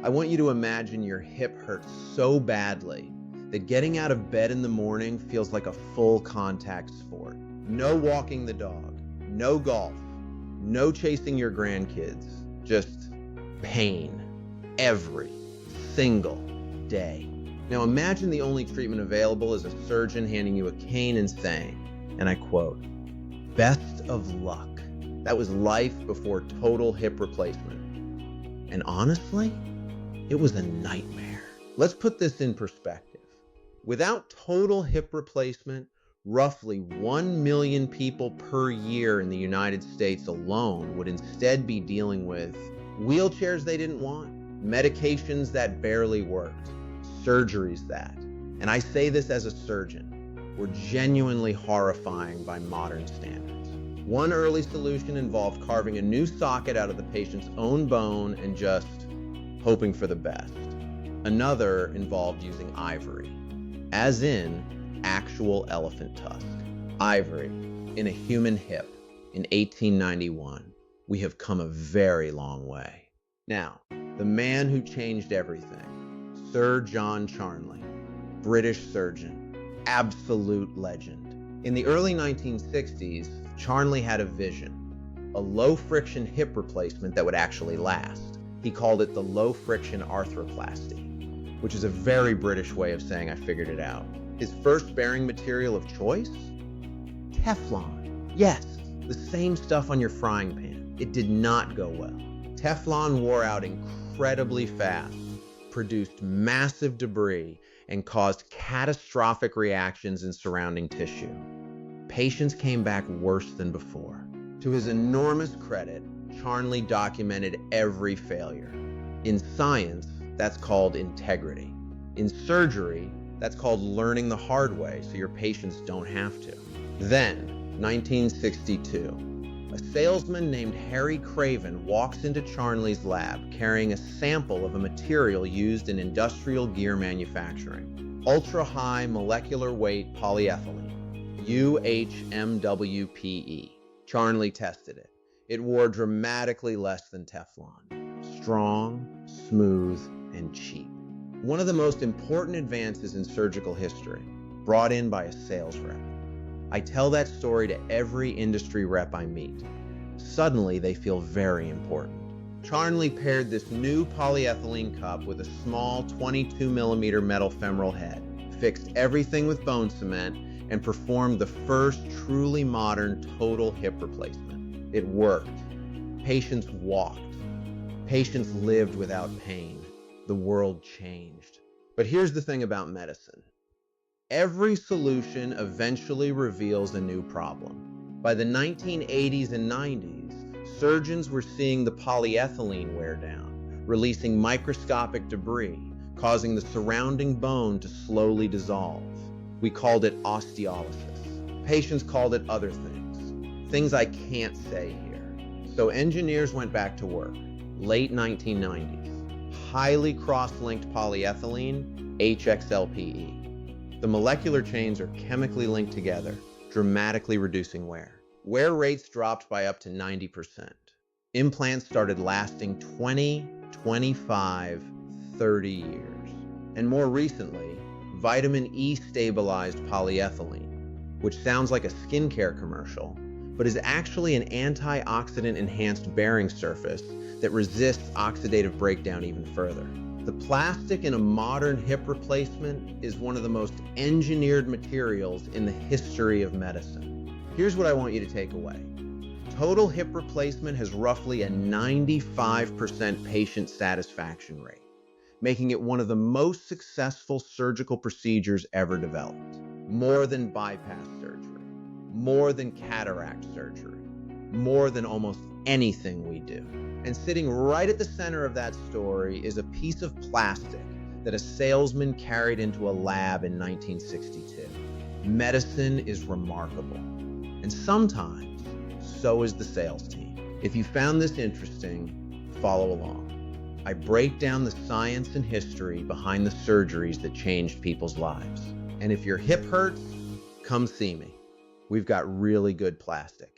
I want you to imagine your hip hurts so badly that getting out of bed in the morning feels like a full contact sport. No walking the dog, no golf, no chasing your grandkids, just pain every single day. Now imagine the only treatment available is a surgeon handing you a cane and saying, and I quote, "Best of luck." That was life before total hip replacement. And honestly, it was a nightmare. Let's put this in perspective. Without total hip replacement, roughly 1 million people per year in the United States alone would instead be dealing with wheelchairs they didn't want, medications that barely worked, surgeries that, and I say this as a surgeon, were genuinely horrifying by modern standards. One early solution involved carving a new socket out of the patient's own bone and just hoping for the best. Another involved using ivory, as in actual elephant tusk. Ivory in a human hip in 1891. We have come a very long way. Now, the man who changed everything, Sir John Charnley, British surgeon, absolute legend. In the early 1960s, Charnley had a vision, a low-friction hip replacement that would actually last. He called it the low-friction arthroplasty, which is a very British way of saying I figured it out. His first bearing material of choice? Teflon. Yes, the same stuff on your frying pan. It did not go well. Teflon wore out incredibly fast, produced massive debris, and caused catastrophic reactions in surrounding tissue. Patients came back worse than before. To his enormous credit, Charnley documented every failure. In science, that's called integrity. In surgery, that's called learning the hard way so your patients don't have to. Then, 1962, a salesman named Harry Craven walks into Charnley's lab carrying a sample of a material used in industrial gear manufacturing, ultra-high molecular weight polyethylene, UHMWPE. Charnley tested it. It wore dramatically less than Teflon. Strong, smooth, and cheap. One of the most important advances in surgical history, brought in by a sales rep. I tell that story to every industry rep I meet. Suddenly, they feel very important. Charnley paired this new polyethylene cup with a small 22mm metal femoral head, fixed everything with bone cement, and performed the first truly modern total hip replacement. It worked. Patients walked. Patients lived without pain. The world changed. But here's the thing about medicine. Every solution eventually reveals a new problem. By the 1980s and 90s, surgeons were seeing the polyethylene wear down, releasing microscopic debris, causing the surrounding bone to slowly dissolve. We called it osteolysis. Patients called it other things I can't say here. So engineers went back to work, late 1990s. Highly cross-linked polyethylene, HXLPE. The molecular chains are chemically linked together, dramatically reducing wear. Wear rates dropped by up to 90%. Implants started lasting 20, 25, 30 years. And more recently, vitamin E stabilized polyethylene, which sounds like a skincare commercial, but is actually an antioxidant enhanced bearing surface that resists oxidative breakdown even further. The plastic in a modern hip replacement is one of the most engineered materials in the history of medicine. Here's what I want you to take away. Total hip replacement has roughly a 95% patient satisfaction rate, making it one of the most successful surgical procedures ever developed. More than bypass surgery, more than cataract surgery, more than almost anything we do. And sitting right at the center of that story is a piece of plastic that a salesman carried into a lab in 1962. Medicine is remarkable. And sometimes, so is the sales team. If you found this interesting, follow along. I break down the science and history behind the surgeries that changed people's lives. And if your hip hurts, come see me. We've got really good plastic.